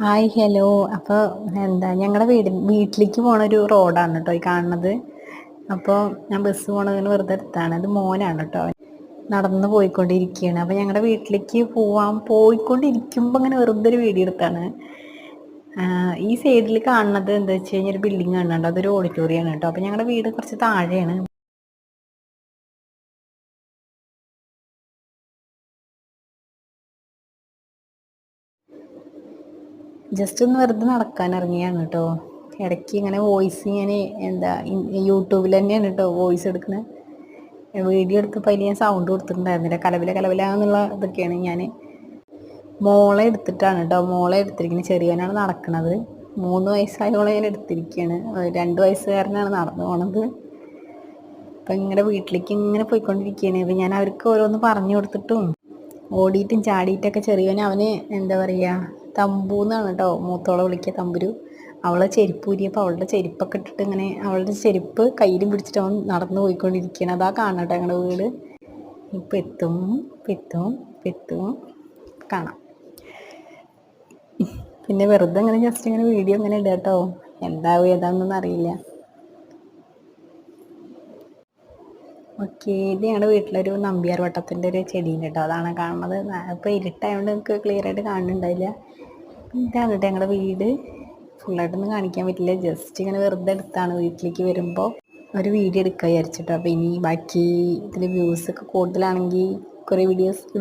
Hi hello. അപ്പോൾ എന്താ ഞങ്ങളുടെ വീട്ടിലേക്ക് പോണൊരു റോഡാണ് കേട്ടോ ഈ കാണുന്നത്. അപ്പോൾ ഞാൻ ബസ് പോണതിന് വെറുതെ എടുത്താണ്. അത് മോനാണ് കേട്ടോ, നടന്ന് പോയിക്കൊണ്ടിരിക്കുകയാണ്. അപ്പോൾ ഞങ്ങളുടെ വീട്ടിലേക്ക് പോയിക്കൊണ്ടിരിക്കുമ്പോൾ ഇങ്ങനെ വെറുതെ ഒരു വീഡിയോ എടുത്താണ്. ഈ സൈഡിൽ കാണുന്നത് എന്താ വെച്ച് കഴിഞ്ഞാൽ ഒരു ബിൽഡിംഗ് കാണുന്നുണ്ട്, അതൊരു ഓഡിറ്റോറിയമാണ് കേട്ടോ. അപ്പോൾ ഞങ്ങളുടെ വീട് കുറച്ച് താഴെയാണ്. ജസ്റ്റ് ഒന്ന് വെറുതെ നടക്കാൻ ഇറങ്ങിയാണ് കേട്ടോ. ഇടയ്ക്ക് ഇങ്ങനെ വോയിസ് ഇങ്ങനെ എന്താ യൂട്യൂബിൽ തന്നെയാണ് കേട്ടോ വോയിസ് എടുക്കുന്നത്. വീഡിയോ എടുത്തപ്പോൾ അതിൽ ഞാൻ സൗണ്ട് കൊടുത്തിട്ടുണ്ടായിരുന്നില്ല. കലവില കലവില എന്നുള്ള ഇതൊക്കെയാണ്. ഞാൻ മോളെ എടുത്തിട്ടാണ് കേട്ടോ, മോളെ എടുത്തിരിക്കുന്നത്. ചെറിയവനാണ് നടക്കുന്നത്. 3 വയസ്സായോളെ ഞാൻ എടുത്തിരിക്കുകയാണ്. 2 വയസ്സുകാരനാണ് നടന്നു പോണത്. അപ്പം ഇങ്ങനെ വീട്ടിലേക്ക് ഇങ്ങനെ പോയിക്കൊണ്ടിരിക്കുകയാണ്. അപ്പം ഞാൻ അവർക്ക് ഓരോന്ന് പറഞ്ഞു കൊടുത്തിട്ടും ഓടിയിട്ടും ചാടിയിട്ടൊക്കെ അവന് എന്താ പറയുക, തമ്പു എന്നാണ് കേട്ടോ മൂത്തോളെ വിളിക്കുക, തമ്പുരു. അവളെ ചെരുപ്പ് ഊരിയപ്പോൾ അവളുടെ ചെരുപ്പൊക്കെ ഇട്ടിട്ട് ഇങ്ങനെ അവളുടെ ചെരുപ്പ് കയ്യിലും പിടിച്ചിട്ട് അവൻ നടന്നു പോയിക്കൊണ്ടിരിക്കുകയാണ്. അതാ കാണട്ടെ ഞങ്ങളുടെ വീട്. ഇപ്പം എത്തും എത്തും എത്തും കാണാം. പിന്നെ വെറുതെ ഇങ്ങനെ ജസ്റ്റ് ഇങ്ങനെ വീഡിയോ ഇങ്ങനെ ഇടുക കേട്ടോ. എന്താവും ഏതാണെന്നൊന്നും അറിയില്ല. ഓക്കെ, ഇത് ഞങ്ങളുടെ വീട്ടിലൊരു നമ്പ്യാർ വട്ടത്തിൻ്റെ ഒരു ചെടീൻ്റെ കേട്ടോ, അതാണ് കാണുന്നത്. ഇപ്പോൾ ഇരുട്ടായതുകൊണ്ട് നമുക്ക് ക്ലിയർ ആയിട്ട് കാണുന്നുണ്ടായില്ല. ഇതാണ് കേട്ടോ ഞങ്ങളുടെ വീട്. ഫുള്ളായിട്ടൊന്നും കാണിക്കാൻ പറ്റില്ല, ജസ്റ്റ് ഇങ്ങനെ വെറുതെ എടുത്താണ് വീട്ടിലേക്ക് വരുമ്പോൾ ഒരു വീഡിയോ എടുക്കാൻ വിചാരിച്ചിട്ടോ. അപ്പോൾ ഇനി ബാക്കി ഇതിൽ വ്യൂസൊക്കെ കൂടുതലാണെങ്കിൽ കുറേ വീഡിയോസ്